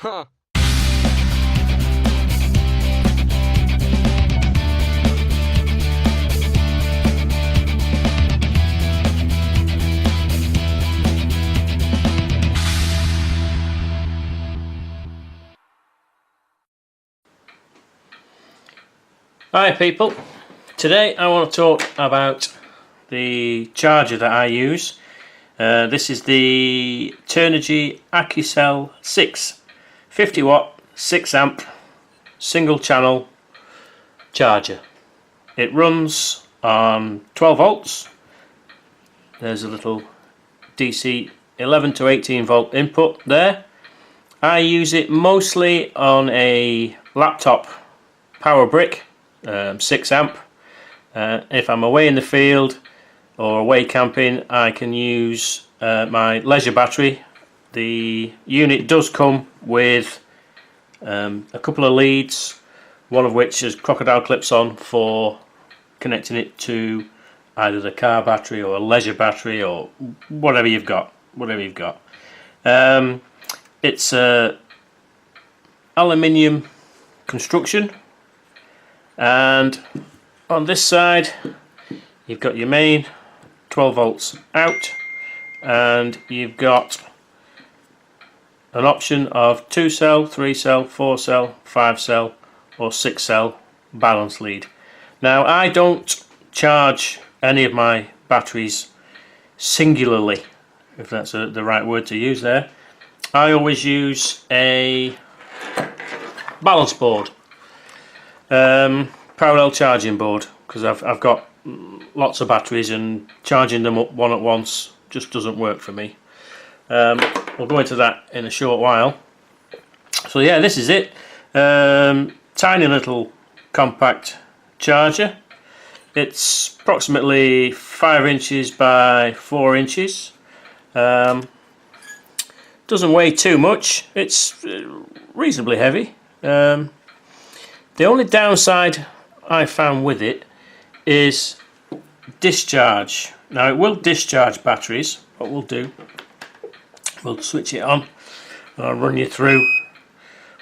Huh. Hi people, today I want to talk about the charger that I use. This is the Turnigy Accucell 6 50 watt 6 amp single channel charger. It runs on 12 volts. There's a little DC 11 to 18 volt input there. I use it mostly on a laptop power brick, 6 amp. If I'm away in the field or away camping, I can use my leisure battery. The unit does come with a couple of leads, one of which has crocodile clips on for connecting it to either the car battery or a leisure battery or whatever you've got. It's a aluminium construction, and on this side you've got your main 12 volts out, and you've got an option of 2 cell, 3 cell, 4 cell, 5 cell or 6 cell balance lead. Now I don't charge any of my batteries singularly, if that's the right word to use there. I always use a balance board, parallel charging board, because I've got lots of batteries and charging them up one at once just doesn't work for me. We'll go into that in a short while. So yeah, this is it. Tiny little compact charger. It's approximately 5 inches by 4 inches. Doesn't weigh too much. It's reasonably heavy. The only downside I found with it is discharge. Now it will discharge batteries. What we'll do, we'll switch it on and I'll run you through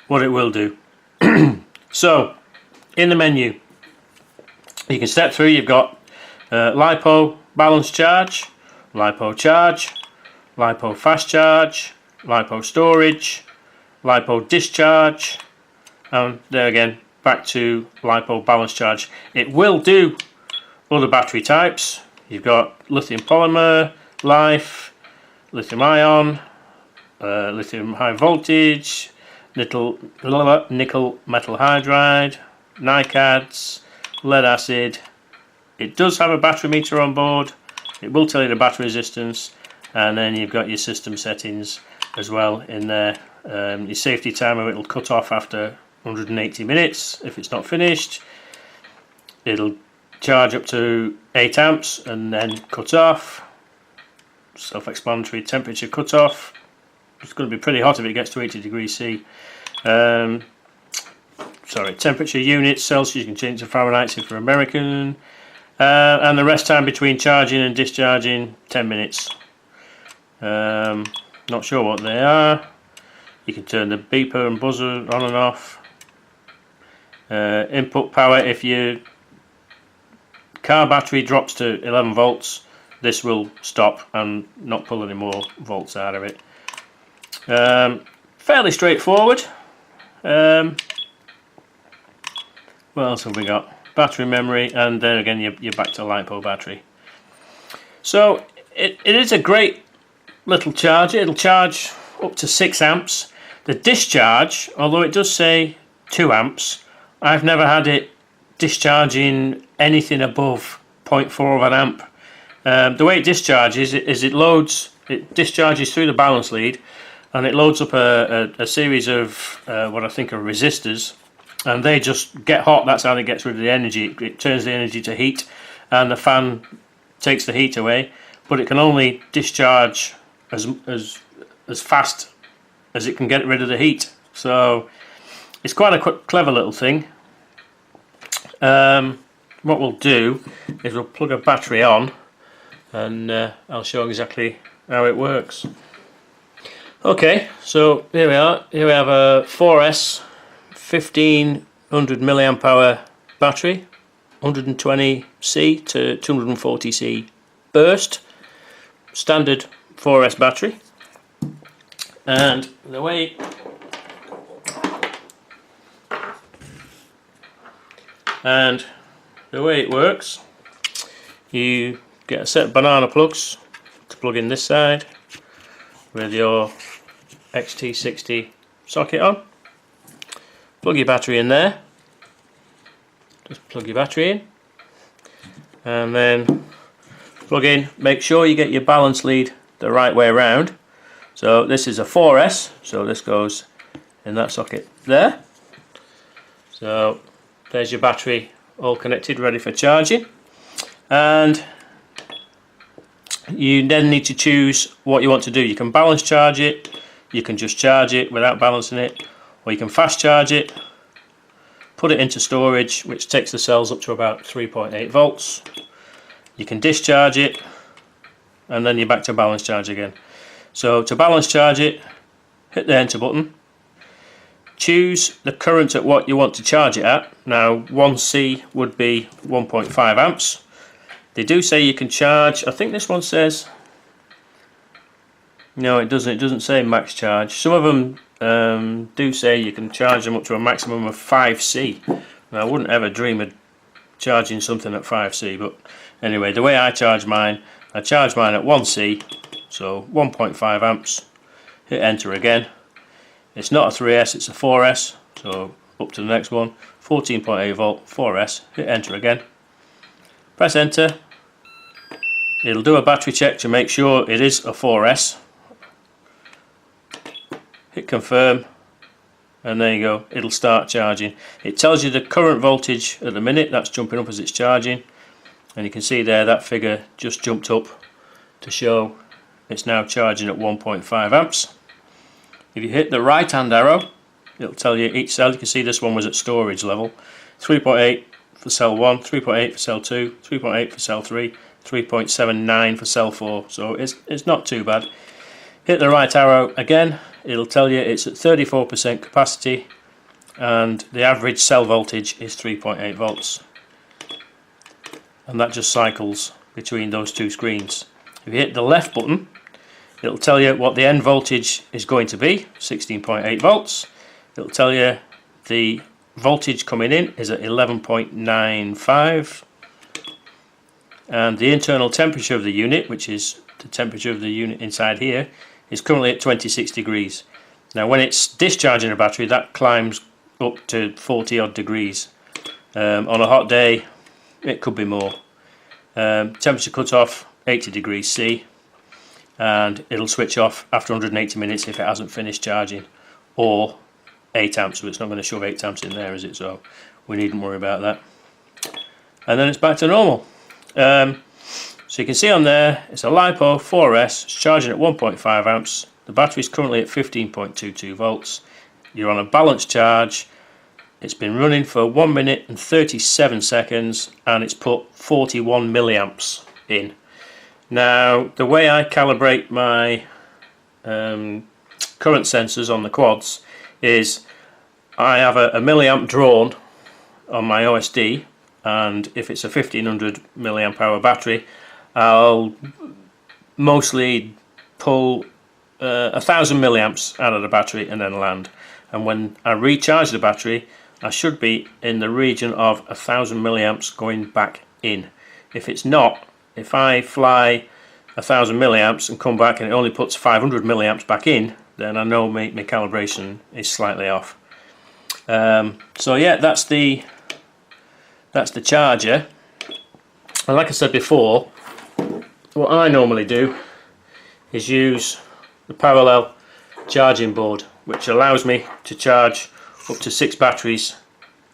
what it will do. So in the menu you can step through. You've got Lipo balance charge, Lipo charge, Lipo fast charge, Lipo storage, Lipo discharge, and there again back to Lipo balance charge. It will do other battery types. You've got lithium polymer, life, lithium ion, lithium high voltage, nickel metal hydride, NiCads, lead acid. It does have a battery meter on board. It will tell you the battery resistance, and then you've got your system settings as well in there. Your safety timer, it'll cut off after 180 minutes if it's not finished. It'll charge up to 8 amps and then cut off. Self-explanatory. Temperature cut off. It's going to be pretty hot if it gets to 80 degrees C. Temperature units, Celsius, you can change to Fahrenheit if you're American. And the rest time between charging and discharging, 10 minutes. Not sure what they are. You can turn the beeper and buzzer on and off. Input power, if your car battery drops to 11 volts, this will stop and not pull any more volts out of it. Fairly straightforward. What else have we got? Battery memory, and then again you're back to Lipo battery. So it is a great little charger. It'll charge up to 6 amps. The discharge, although it does say 2 amps, I've never had it discharging anything above 0.4 of an amp. The way it discharges is it discharges through the balance lead, and it loads up a series of what I think are resistors, and they just get hot. That's how it gets rid of the energy. It turns the energy to heat, and the fan takes the heat away, but it can only discharge as fast as it can get rid of the heat. So it's quite a clever little thing. What we'll do is we'll plug a battery on, and I'll show exactly how it works. Okay, so here we are. Here we have a 4S 1500 milliamp hour battery, 120C to 240C burst, standard 4S battery. And the way it works, you get a set of banana plugs to plug in this side with your XT60 socket on. Plug your battery in there. Just plug your battery in, and then plug in. Make sure you get your balance lead the right way around. So this is a 4S, so this goes in that socket there. So there's your battery all connected, ready for charging. And you then need to choose what you want to do. You can balance charge it, you can just charge it without balancing it, or you can fast charge it, put it into storage, which takes the cells up to about 3.8 volts. You can discharge it, and then you're back to balance charge again. So to balance charge it, hit the enter button, choose the current at what you want to charge it at. Now 1C would be 1.5 amps. They do say you can charge, I think this one says, no it doesn't say max charge. Some of them do say you can charge them up to a maximum of 5C. Now I wouldn't ever dream of charging something at 5C, but anyway, the way I charge mine at 1C, so 1.5 amps, hit enter again. It's not a 3S, it's a 4S, so up to the next one, 14.8 volt, 4S, hit enter again. Press enter. It'll do a battery check to make sure it is a 4S. Hit confirm, and there you go, it'll start charging. It tells you the current voltage at the minute, that's jumping up as it's charging, and you can see there that figure just jumped up to show it's now charging at 1.5 amps. If you hit the right hand arrow, it'll tell you each cell. You can see this one was at storage level, 3.8 for cell 1, 3.8 for cell 2, 3.8 for cell 3, 3.79 for cell 4, so it's not too bad. Hit the right arrow again, it'll tell you it's at 34% capacity, and the average cell voltage is 3.8 volts, and that just cycles between those two screens. If you hit the left button, it'll tell you what the end voltage is going to be, 16.8 volts. It'll tell you the voltage coming in is at 11.95, and the internal temperature of the unit, which is the temperature of the unit inside here, is currently at 26 degrees. Now when it's discharging a battery, that climbs up to 40 odd degrees. On a hot day it could be more. Temperature cutoff 80 degrees C, and it'll switch off after 180 minutes if it hasn't finished charging, or 8 amps, so it's not going to shove 8 amps in there, is it? So we needn't worry about that. And then it's back to normal. So you can see on there, it's a Lipo 4S, it's charging at 1.5 amps, the battery's currently at 15.22 volts, you're on a balanced charge, it's been running for 1 minute and 37 seconds, and it's put 41 milliamps in. Now the way I calibrate my current sensors on the quads is I have a milliamp drawn on my OSD, and if it's a 1500 milliamp hour battery, I'll mostly pull 1000 milliamps out of the battery and then land. And when I recharge the battery, I should be in the region of 1000 milliamps going back in. If it's not, if I fly 1000 milliamps and come back and it only puts 500 milliamps back in, then I know my calibration is slightly off. So yeah, that's the charger. And like I said before, what I normally do is use the parallel charging board, which allows me to charge up to 6 batteries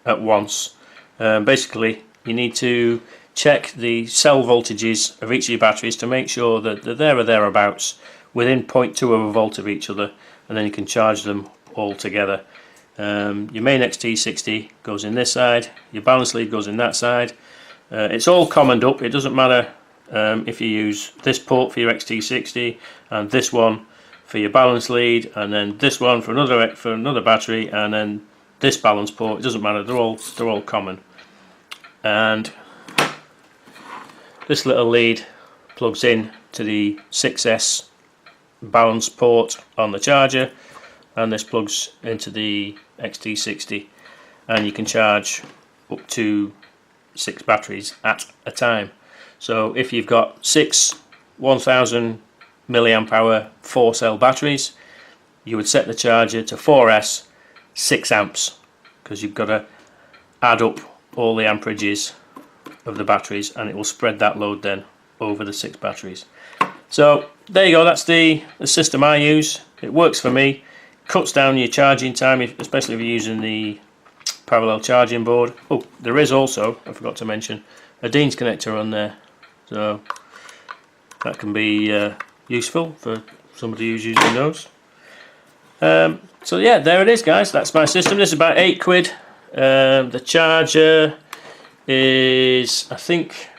at once. Basically, you need to check the cell voltages of each of your batteries to make sure that they're there or thereabouts within 0.2 of a volt of each other, and then you can charge them all together. Your main XT60 goes in this side, your balance lead goes in that side. It's all commoned up. It doesn't matter if you use this port for your XT60 and this one for your balance lead, and then this one for another battery, and then this balance port. It doesn't matter, they're all common. And this little lead plugs in to the 6S balance port on the charger, and this plugs into the XT60, and you can charge up to 6 batteries at a time. So if you've got 6 1000 milliamp hour 4-cell batteries, you would set the charger to 4S 6 amps, because you've got to add up all the amperages of the batteries, and it will spread that load then over the 6 batteries. So there you go, that's the system I use. It works for me, cuts down your charging time, especially if you're using the parallel charging board. Oh, there is also, I forgot to mention, a Dean's connector on there, so that can be useful for somebody who's using those. So yeah, there it is, guys. That's my system. This is about £8. The charger is, I think,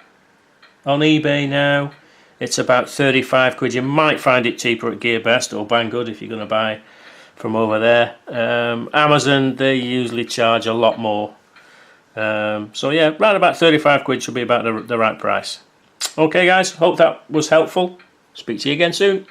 on eBay now, it's about £35. You might find it cheaper at GearBest or Banggood if you're going to buy from over there. Amazon, they usually charge a lot more. So yeah, around about £35 should be about the right price. Okay guys, hope that was helpful. Speak to you again soon.